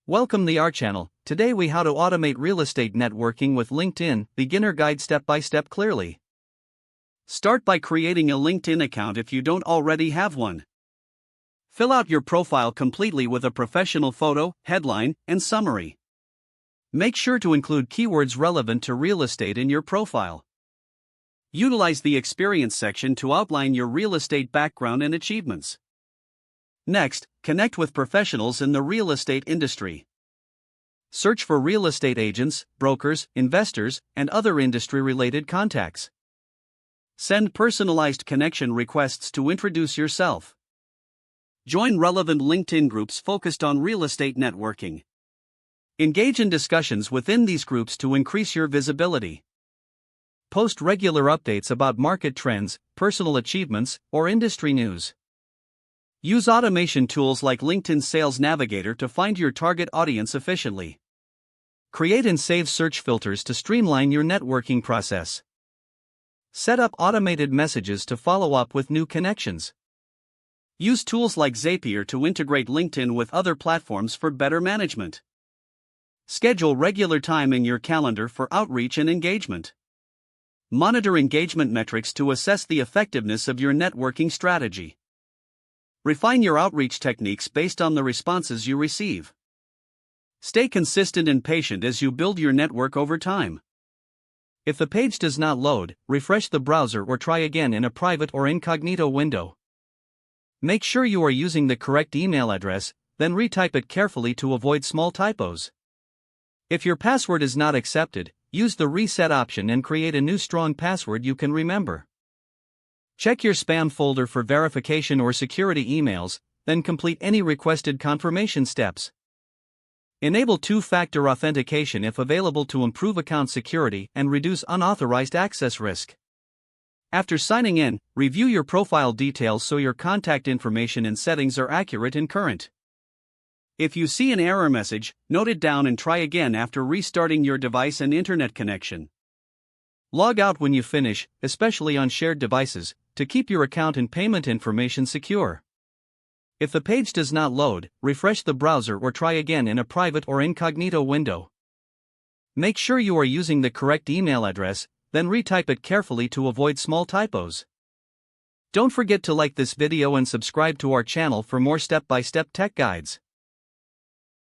Welcome to our channel. Today we how to automate real estate networking with LinkedIn, beginner guide step by step clearly. Start by creating a LinkedIn account if you don't already have one. Fill out your profile completely with a professional photo, headline, and summary. Make sure to include keywords relevant to real estate in your profile. Utilize the experience section to outline your real estate background and achievements. Next, connect with professionals in the real estate industry. Search for real estate agents, brokers, investors, and other industry-related contacts. Send personalized connection requests to introduce yourself. Join relevant LinkedIn groups focused on real estate networking. Engage in discussions within these groups to increase your visibility. Post regular updates about market trends, personal achievements, or industry news. Use automation tools like LinkedIn Sales Navigator to find your target audience efficiently. Create and save search filters to streamline your networking process. Set up automated messages to follow up with new connections. Use tools like Zapier to integrate LinkedIn with other platforms for better management. Schedule regular time in your calendar for outreach and engagement. Monitor engagement metrics to assess the effectiveness of your networking strategy. Refine your outreach techniques based on the responses you receive. Stay consistent and patient as you build your network over time. If the page does not load, refresh the browser or try again in a private or incognito window. Make sure you are using the correct email address, then retype it carefully to avoid small typos. If your password is not accepted, use the reset option and create a new strong password you can remember. Check your spam folder for verification or security emails, then complete any requested confirmation steps. Enable two-factor authentication if available to improve account security and reduce unauthorized access risk. After signing in, review your profile details so your contact information and settings are accurate and current. If you see an error message, note it down and try again after restarting your device and internet connection. Log out when you finish, especially on shared devices, to keep your account and payment information secure. If the page does not load, refresh the browser or try again in a private or incognito window. Make sure you are using the correct email address, then retype it carefully to avoid small typos. Don't forget to like this video and subscribe to our channel for more step-by-step tech guides.